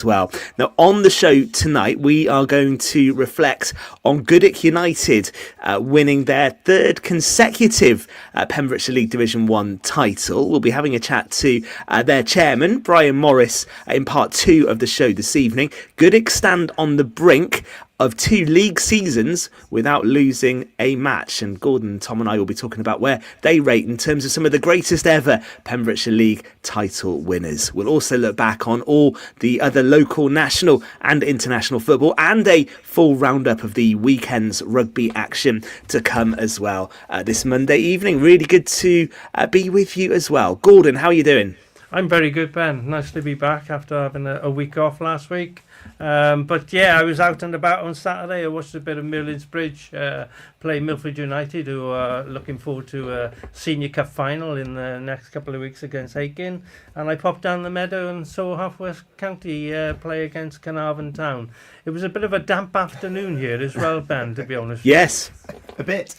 well. Now, on the show tonight, we are going to reflect on Goodwick United winning their third consecutive Pembrokeshire League Division 1 title. We'll be having a chat to their chairman, Brian Morris, in part 2 of the show this evening. Goodwick stand on the brink of 2 league seasons without losing a match. And Gordon, Tom and I will be talking about where they rate in terms of some of the greatest ever Pembrokeshire League title winners. We'll also look back on all the other local, national and international football and a full roundup of the weekend's rugby action to come as well this Monday evening. Really good to be with you as well. Gordon, how are you doing? I'm very good, Ben. Nice to be back after having a week off last week. But yeah, I was out and about on Saturday. I watched a bit of Merlin's Bridge play Milford United, who are looking forward to a Senior Cup final in the next couple of weeks against Aiken. And I popped down the meadow and saw Half West County play against Carnarvon Town. It was a bit of a damp afternoon here as well, Ben, to be honest. Yes. A bit.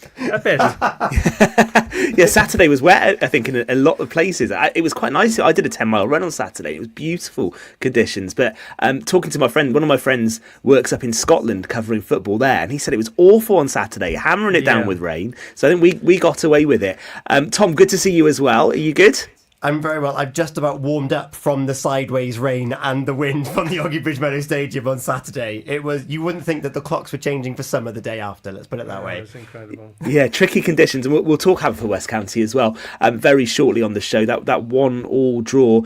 Yeah, Saturday was wet, I think, in a lot of places. It was quite nice. I did a 10-mile run on Saturday. It was beautiful conditions. But talking to my friend, one of my friends works up in Scotland covering football there, and he said it was awful on Saturday, hammering it down with rain. So I think we got away with it. Tom, good to see you as well. Are you good? I'm very well. I've just about warmed up from the sideways rain and the wind from the Oggy Bridge Meadow Stadium on Saturday. It was, you wouldn't think that the clocks were changing for summer the day after, let's put it that way. It was incredible. Yeah, tricky conditions, and we'll talk Haverford County as well very shortly on the show. That 1-1 draw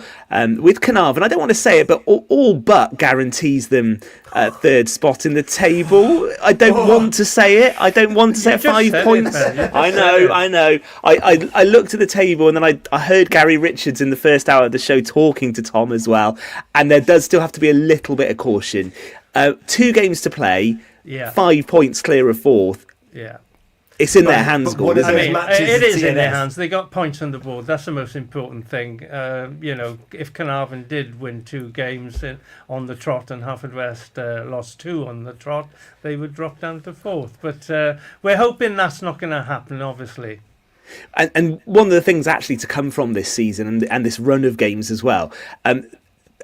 with Carnarvon, I don't want to say it, but all but guarantees them third spot in the table. I don't want to say it. I don't want to say 5 points. I know. I looked at the table and then I heard Gary Richards in the first hour of the show talking to Tom as well, and there does still have to be a little bit of caution. 2 games to play, 5 points clear of 4th. Yeah. It's in their hands, Gordon. It is in their hands. They got points on the board. That's the most important thing. If Carnarvon did win 2 games on the trot and Haverford lost 2 on the trot, they would drop down to 4th. But we're hoping that's not going to happen, obviously. And one of the things actually to come from this season and this run of games as well,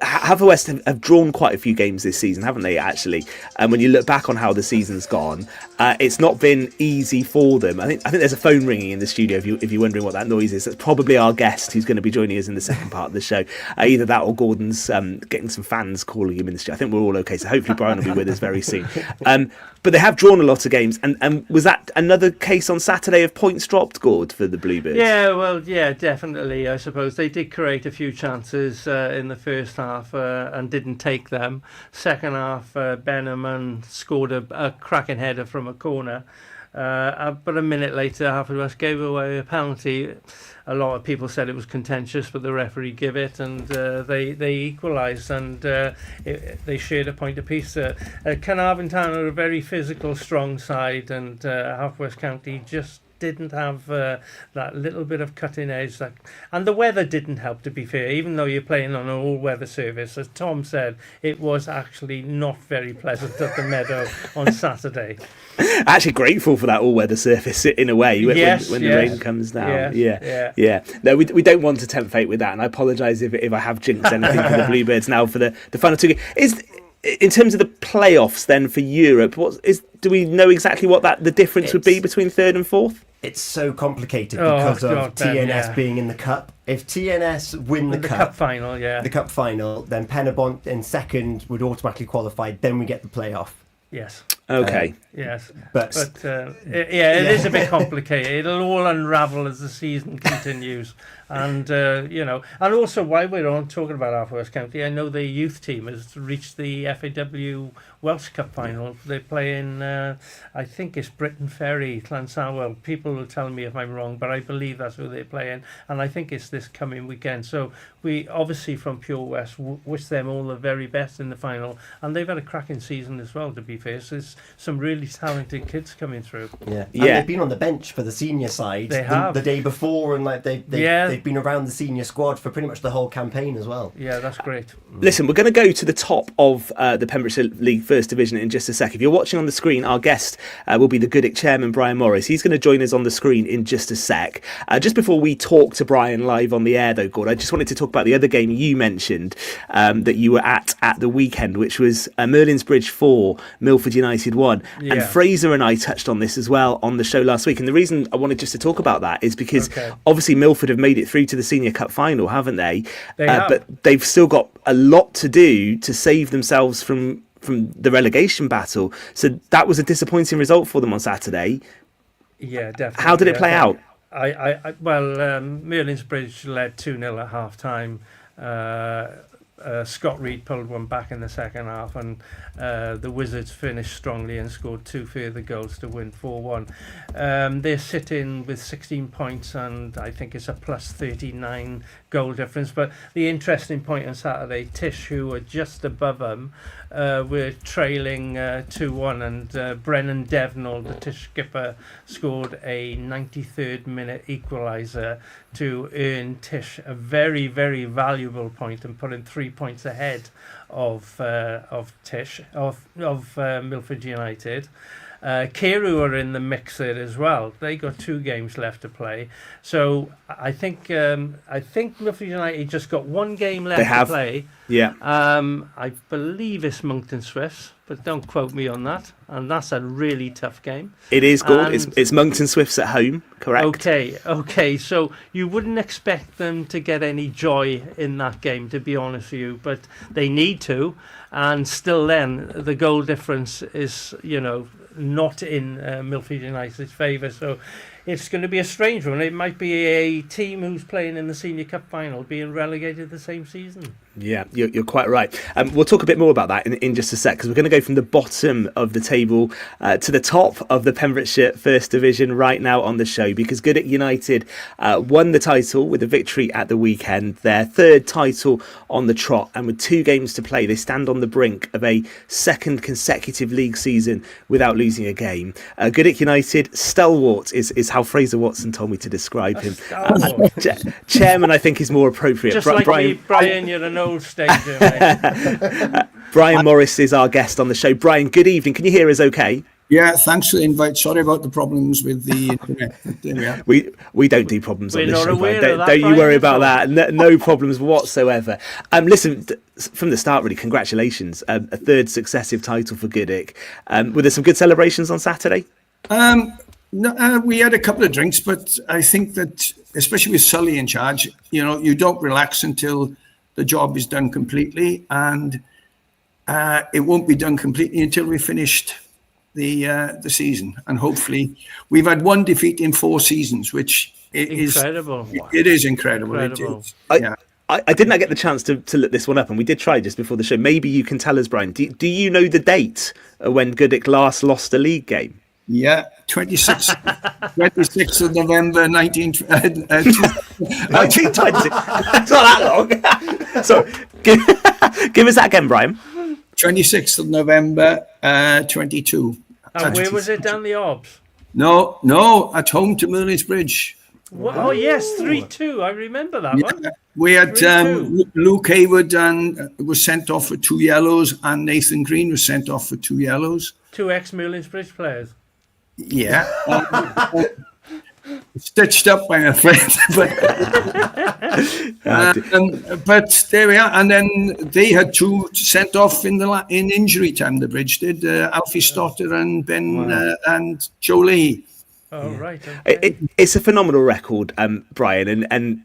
Haverford have drawn quite a few games this season, haven't they, actually? And when you look back on how the season's gone, it's not been easy for them. I think there's a phone ringing in the studio if you're wondering what that noise is. That's probably our guest who's going to be joining us in the second part of the show. Either that or Gordon's getting some fans calling him in the studio. I think we're all okay, so hopefully Brian will be with us very soon. But they have drawn a lot of games, and was that another case on Saturday of points dropped, Gord, for the Bluebirds? Yeah, definitely. I suppose they did create a few chances in the first half and didn't take them. Second half, Benham scored a cracking header from a corner. But a minute later, Haverford gave away a penalty. A lot of people said it was contentious, but the referee gave it, and they equalised, and they shared a point apiece. Carnarvon Town are a very physical, strong side, and Haverford County just didn't have that little bit of cutting edge, and the weather didn't help, to be fair. Even though you're playing on an all-weather surface, as Tom said, it was actually not very pleasant at the meadow on Saturday. Actually grateful for that all-weather surface in a way when the rain comes down. Yeah. No, we don't want to tempt fate with that, and I apologise if I have jinxed anything for the Bluebirds now for the final 2 games. In terms of the playoffs then for Europe, do we know exactly what the difference would be between 3rd and 4th? It's so complicated because of TNS being in the cup. If TNS win the cup final, the cup final, then Penabont in second would automatically qualify. Then we get the playoff. Yes. Okay. Yes. But it is a bit complicated. It'll all unravel as the season continues. And, and also while we're on talking about Haverford County, I know the youth team has reached the FAW Welsh Cup final. They're playing, I think it's Britain Ferry, Llansamwell. People will tell me if I'm wrong, but I believe that's who they're playing. And I think it's this coming weekend. So we obviously from Pure West wish them all the very best in the final. And they've had a cracking season as well, to be fair. So there's some really talented kids coming through. Yeah, Yeah. and they've been on the bench for the senior side They have. the day before, and like they've been around the senior squad for pretty much the whole campaign as well. Yeah, that's great. Listen, we're going to go to the top of the Pembrokeshire League First Division in just a sec. If you're watching on the screen, our guest will be the Goodwick chairman, Brian Morris. He's going to join us on the screen in just a sec. Just before we talk to Brian live on the air, though, Gord, I just wanted to talk about the other game you mentioned that you were at the weekend, which was Merlin's Bridge 4, Milford United 1. Yeah. And Fraser and I touched on this as well on the show last week. And the reason I wanted just to talk about that is because obviously Milford have made it through to the Senior Cup final, haven't they? They have. But they've still got a lot to do to save themselves from the relegation battle. So that was a disappointing result for them on Saturday. Yeah, definitely. How did it play out? Merlin's Bridge led 2-0 at half time. Scott Reed pulled one back in the second half, and the Wizards finished strongly and scored 2 further goals to win 4-1. They're sitting with 16 points, and I think it's a plus 39 goal difference. But the interesting point on Saturday, Tish, who were just above them, were trailing 2-1, and Brennan Devnall, the Tish skipper, scored a 93rd minute equaliser to earn Tish a very, very valuable point and put him 3 points ahead of Milford United. Carew are in the mix there as well. They got 2 games left to play, so I think Milford United just got 1 game left to play. Yeah. I believe it's Monkton Swifts, but don't quote me on that. And that's a really tough game. It is good. It's Monkton Swifts at home, correct? Okay. So you wouldn't expect them to get any joy in that game, to be honest with you, but they need to. And still, then the goal difference is, not in Milford United's favour. So it's going to be a strange one. It might be a team who's playing in the Senior Cup final being relegated the same season. Yeah, you're quite right. We'll talk a bit more about that in just a sec, because we're going to go from the bottom of the table to the top of the Pembrokeshire First Division right now on the show, because Goodwick United won the title with a victory at the weekend, their 3rd title on the trot, and with 2 games to play, they stand on the brink of a 2nd consecutive league season without losing a game. Goodwick United, stalwart is how Fraser Watson told me to describe him. Chairman, I think, is more appropriate. Just like Brian, you're an old stager, mate. Brian Morris is our guest on the show. Brian, good evening. Can you hear us okay? Yeah, thanks for the invite. Sorry about the problems with the internet. There we are. We don't do problems on this show, Brian. Don't you Brian, worry about that. No problems whatsoever. Listen, from the start, really, congratulations. A 3rd successive title for Goodwick. Were there some good celebrations on Saturday? No, we had a couple of drinks, but I think that, especially with Sully in charge, you don't relax until the job is done completely, and it won't be done completely until we finished the season. And hopefully, we've had 1 defeat in 4 seasons, which is incredible. It is incredible. I did not get the chance to look this one up, and we did try just before the show. Maybe you can tell us, Brian. Do you know the date when Goodwick last lost a league game? Yeah, 26th of November, 1926. It's not that long. So, give us that again, Brian. 26th of November, 22. And where was it, down the Obs? No, at home to Merlin's Bridge. Oh, yes, 3-2. I remember that one. We had Luke Hayward was sent off for 2 yellows, and Nathan Green was sent off for 2 yellows. 2 ex-Merlin's Bridge players. Yeah. Stitched up, I'm afraid. But there we are. And then they had 2 sent off in injury time, the Bridge did. Alfie Stotter and Ben and Joe Lee. Oh, right. Okay. It's a phenomenal record, Brian, and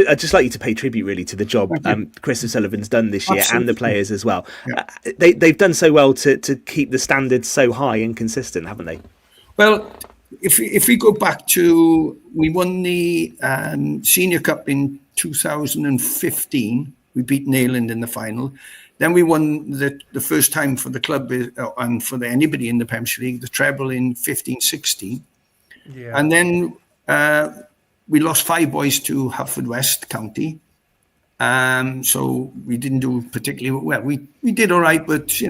I'd just like you to pay tribute, really, to the job Chris O'Sullivan's done this year. Absolutely. And the players as well. Yeah. They've done so well to keep the standards so high and consistent, haven't they? Well, if we go back to, we won the Senior Cup in 2015. We beat Nayland in the final. Then we won the first time for the club and for anybody in the Pembrokeshire League, the treble in 15-16. Yeah. And then we lost 5 boys to Haverfordwest County. So we didn't do particularly well. We did all right, but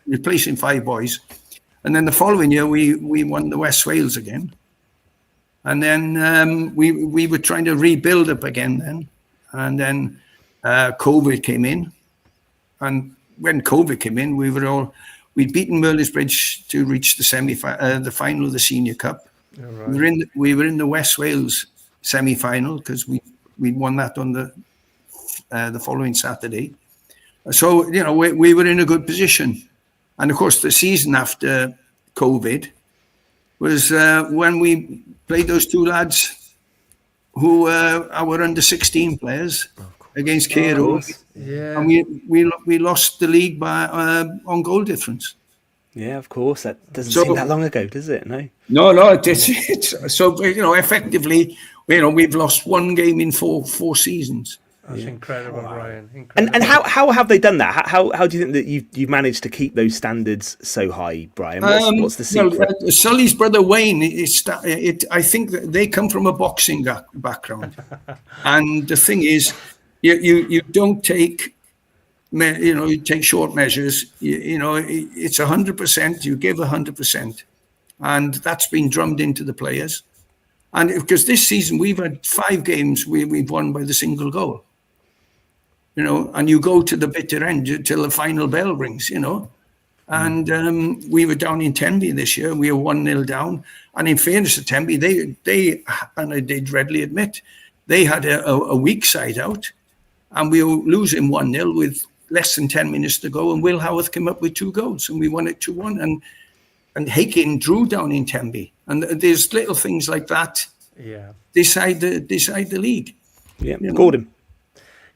replacing 5 boys. And then the following year, we won the West Wales again. And then we were trying to rebuild up again then. And then COVID came in. And when COVID came in, we'd beaten Merlisbridge to reach the the final of the Senior Cup. Oh, right. We were in the West Wales semi-final because we won that on the following Saturday. So, we were in a good position. And of course, the season after COVID was when we played those two lads who were our under-16 players against Cairo. Yeah. And we lost the league by on goal difference. Yeah, of course. That doesn't seem that long ago, does it? No. No, it's so effectively, we've lost one game in four seasons. That's incredible, Brian. Incredible. And how have they done that? How do you think that you've managed to keep those standards so high, Brian? What's the secret? Sully's brother Wayne, I think that they come from a boxing background, and the thing is, you don't take, you take short measures. It's 100%. You give 100%, and that's been drummed into the players. And because this season we've had 5 games we've won by the single goal. And you go to the bitter end till the final bell rings. And we were down in Tenby this year. We were 1-0 down. And in fairness to Tenby, they and I did readily admit, they had a weak side out, and we were losing 1-0 with less than 10 minutes to go. And Will Howarth came up with 2 goals, and we won it 2-1. And Hakin drew down in Tenby. And there's little things like that. Yeah. Decide the league. Yeah, Gordon.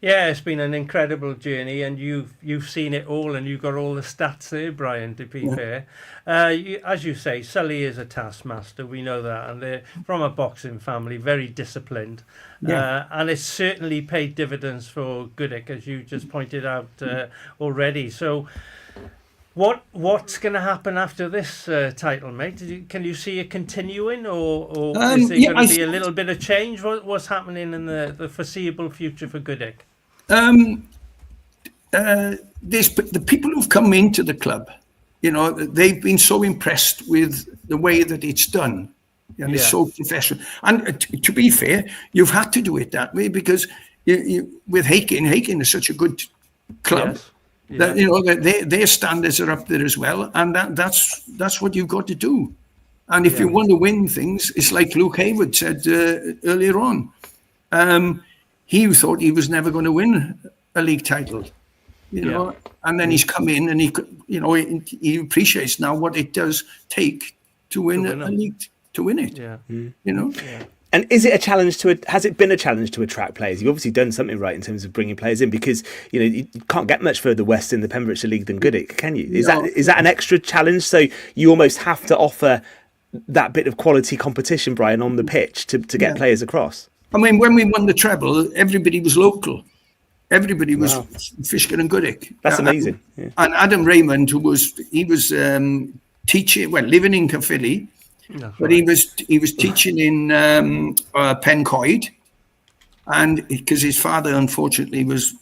Yeah, it's been an incredible journey, and you've seen it all, and you've got all the stats there, Brian, to be fair. As you say, Sully is a taskmaster, we know that, and they're from a boxing family, very disciplined. Yeah. And it's certainly paid dividends for Goodwick, as you just pointed out already. So what's going to happen after this title, mate? Can you see it continuing, or is there going to be a little bit of change? What's happening in the foreseeable future for Goodwick? The people who've come into the club, they've been so impressed with the way that it's done. And it's so professional. And to be fair, you've had to do it that way because with Hakin is such a good club. Yes. Yeah. That their standards are up there as well, and that's what you've got to do. And if you want to win things, it's like Luke Hayward said earlier on. He thought he was never going to win a league title, and then he's come in and he appreciates now what it does take to win a league, to win it. Yeah. Yeah. And is it a challenge has it been a challenge to attract players? You've obviously done something right in terms of bringing players in, because you can't get much further west in the Pembrokeshire League than Goodwick, can you? Is that an extra challenge? So you almost have to offer that bit of quality competition, Brian, on the pitch to get players across. I mean, when we won the treble, everybody was local. Everybody was Fishkin and Goodwick. That's amazing. Yeah. And Adam Raymond, he was teaching, living in Caerphilly. But he was teaching in Pencoed, and because his father unfortunately was,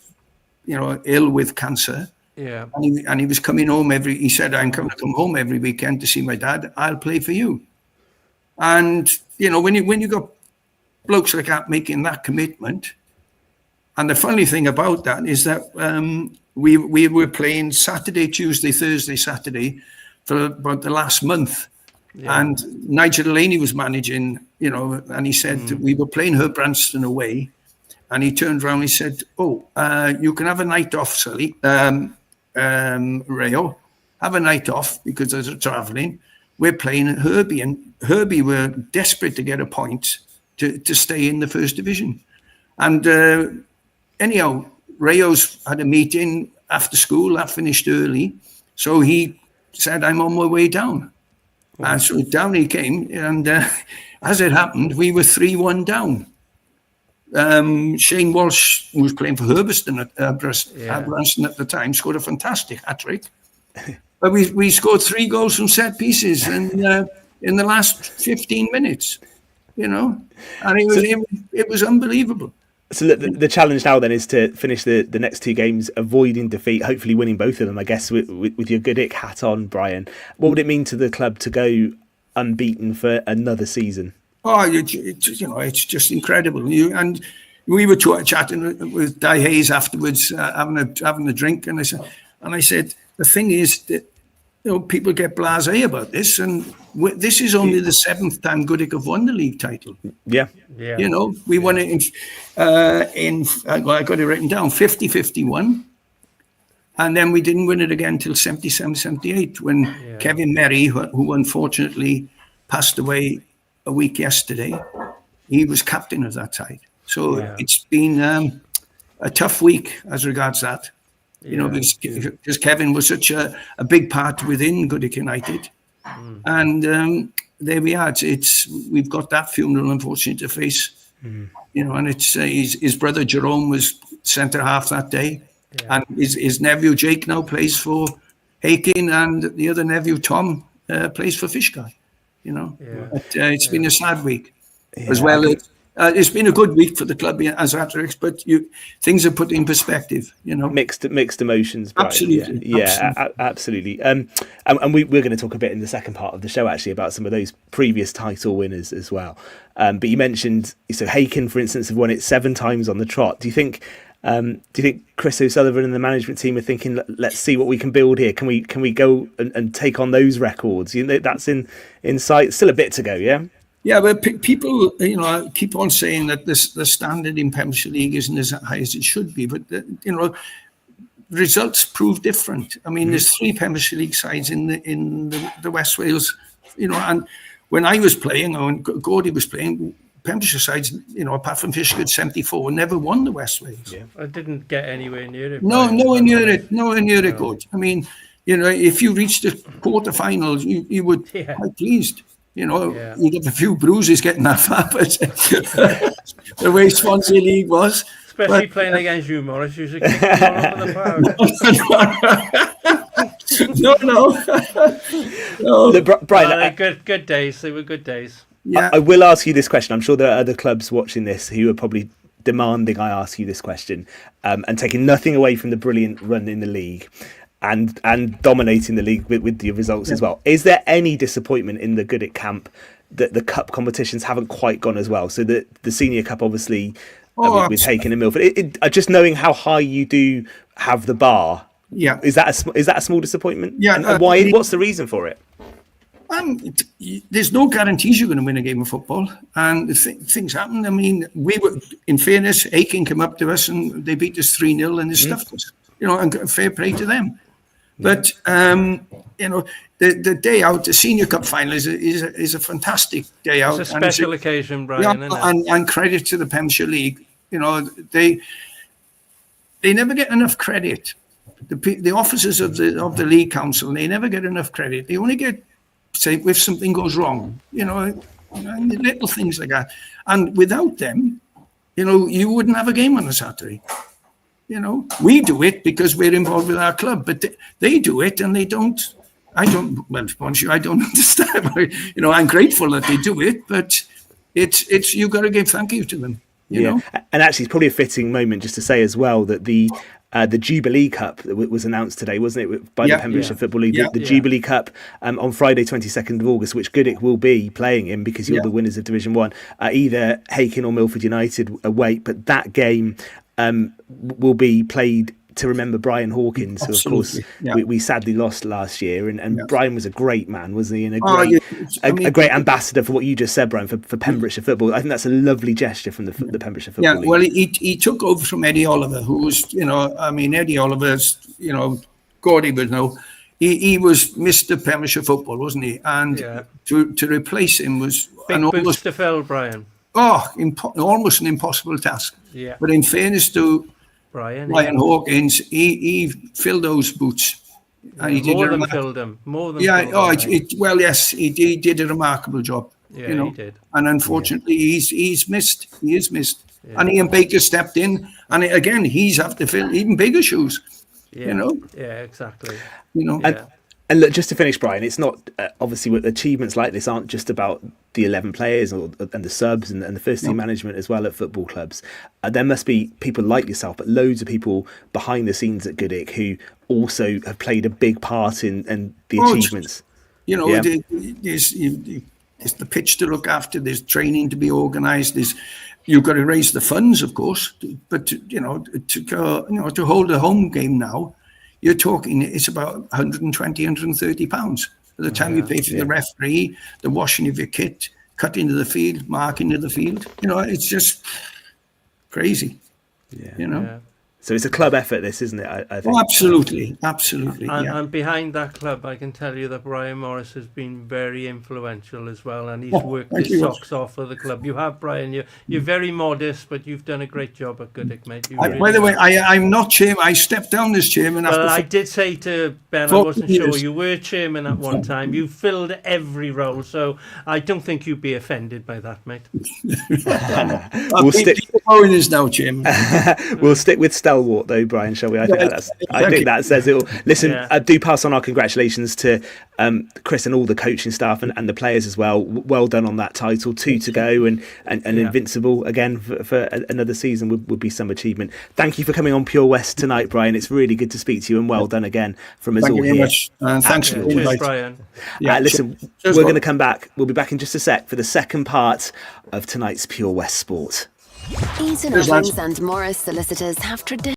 ill with cancer. Yeah. And he was coming home he said, I'm going to come home every weekend to see my dad. I'll play for you. And when you got blokes like that making that commitment, and the funny thing about that is that we were playing Saturday, Tuesday, Thursday, Saturday for about the last month. Yeah. And Nigel Delaney was managing, and he said we were playing Branston away, and he turned around and he said, you can have a night off, Sully, Rayo, have a night off because they're travelling. We're playing Herbie, and Herbie were desperate to get a point to stay in the first division. And anyhow, Rayo's had a meeting after school, that finished early, so he said, I'm on my way down. And so down he came, and as it happened, we were 3-1 down. Shane Walsh, who was playing for Herbeston at Branston at the time, scored a fantastic hat-trick. But we scored 3 goals from set pieces in the last 15 minutes, and it was unbelievable. So look, the challenge now then is to finish the next two games, avoiding defeat, hopefully winning both of them, I guess, with your Goodwick hat on, Brian. What would it mean to the club to go unbeaten for another season? Oh, it's just incredible. And we were chatting with Di Hayes afterwards, having a drink, and I said, the thing is that people get blasé about this, and this is only the 7th time Goodwick have won the league title. Yeah. We won it in I got it written down, 50-51. And then we didn't win it again until 77-78 when Kevin Merry, who unfortunately passed away a week yesterday, he was captain of that side. So it's been a tough week as regards that. Because Kevin was such a big part within Goodwick United. And there we are. We've got that funeral, unfortunately, to face. And it's his brother Jerome was centre half that day. And his nephew Jake now plays for Hakin, and the other nephew Tom plays for Fishguy. But it's been a sad week as well. It's been a good week for the club as Atterix, but things are put in perspective. Mixed emotions. Brian. Absolutely, absolutely. And we're going to talk a bit in the second part of the show actually about some of those previous title winners as well. But you mentioned Hakin, for instance, have won it 7 times on the trot. Do you think Chris O'Sullivan and the management team are thinking, let's see what we can build here? Can we go and take on those records? That's in sight. Still a bit to go, yeah. Yeah, but people, keep on saying that the standard in Premiership League isn't as high as it should be. But results prove different. I mean, there's 3 Premiership League sides in the West Wales, and when I was playing, or when Gordy was playing, Premiership sides, apart from Fishguy 74, never won the West Wales. Yeah, I didn't get anywhere near it. Nowhere near it good. I mean, if you reached the quarterfinals, you would be quite pleased. You'd have a few bruises getting that far, but the way Swansea League was. Especially playing against you, Morris. You should kick them all over the park. No. Brian, good days. They were good days. Yeah. I will ask you this question. I'm sure there are other clubs watching this who are probably demanding I ask you this question, and taking nothing away from the brilliant run in the league. And dominating the league with the results as well. Is there any disappointment in the Goodwick camp that the cup competitions haven't quite gone as well? So the Senior Cup, obviously, with Hakin and Milford. Just knowing how high you do have the bar. Yeah. Is that a small disappointment? Yeah. And why? What's the reason for it? There's no guarantees you're going to win a game of football, and things happen. I mean, we were, in fairness, Hakin came up to us and they beat us 3-0 and they stuffed us. And fair play to them. But the day out, the Senior Cup final is a fantastic day out. It's a special occasion, Brian. And credit to the Premiership League. They never get enough credit. The officers of the league council, they never get enough credit. They only get, say, if something goes wrong. And little things like that. And without them, you wouldn't have a game on a Saturday. We do it because we're involved with our club, but they do it and they don't. I don't understand. I'm grateful that they do it, but it's you got to give thank you to them. You know? And actually, it's probably a fitting moment just to say as well that the Jubilee Cup that was announced today, wasn't it, by the Pembrokeshire Football League? The Jubilee Cup on Friday, 22nd of August, which Goodwick will be playing in because you're the winners of Division 1, either Hakin or Milford United away. But that game will be played to remember Brian Hawkins, who of course we sadly lost last year, and Brian was a great man, wasn't he? And a great ambassador for what you just said, Brian, for Pembrokeshire football. I think that's a lovely gesture from the Pembrokeshire Football League. Well, he took over from Eddie Oliver, who was, Eddie Oliver's, Gordy would know, he was Mr. Pembrokeshire football, wasn't he? And to replace him was big boots to fill, Brian. Almost an impossible task. Yeah. But in fairness to Brian Hawkins, he filled those boots. And he did more than filled them. Yes, he did a remarkable job. Yeah, he did. And unfortunately, he's missed. He is missed. Yeah. And Ian Baker stepped in, and again, he's have to fill even bigger shoes. Yeah. Yeah, exactly. And look, just to finish, Brian, it's not obviously with achievements like this aren't just about the 11 players and the subs and the first team management as well at football clubs. There must be people like yourself, but loads of people behind the scenes at Goodwick who also have played a big part in the achievements. You know, there's the pitch to look after. There's training to be organised. You've got to raise the funds, of course, but to hold a home game now, you're talking, it's about 120, 130 pounds. By the time you pay for the referee, the washing of your kit, cut into the field, marking of the field, it's just crazy. Yeah. So it's a club effort, this, isn't it? I think. Oh, absolutely. And behind that club, I can tell you that Brian Morris has been very influential as well, and he's worked his socks off for the club. You have, Brian. You're very modest, but you've done a great job at Goodwick, mate. By the way, I'm not chairman. I stepped down as chairman. Well, I did say to Ben, I wasn't sure you were chairman at one time. You filled every role, so I don't think you'd be offended by that, mate. We'll stick. Is now chairman. We'll stick with stalwart though, Brian, shall we? I think that says it all. Listen, do pass on our congratulations to Chris and all the coaching staff and the players as well. Well done on that title. 2 to go and invincible again for another season would be some achievement. Thank you for coming on Pure West tonight, Brian. It's really good to speak to you, and well done again from us all here. Thank you very much. Thanks for the invite. Brian. Listen, we're going to come back. We'll be back in just a sec for the second part of tonight's Pure West Sport. Eaton-Evans and Morris Solicitors have tradition.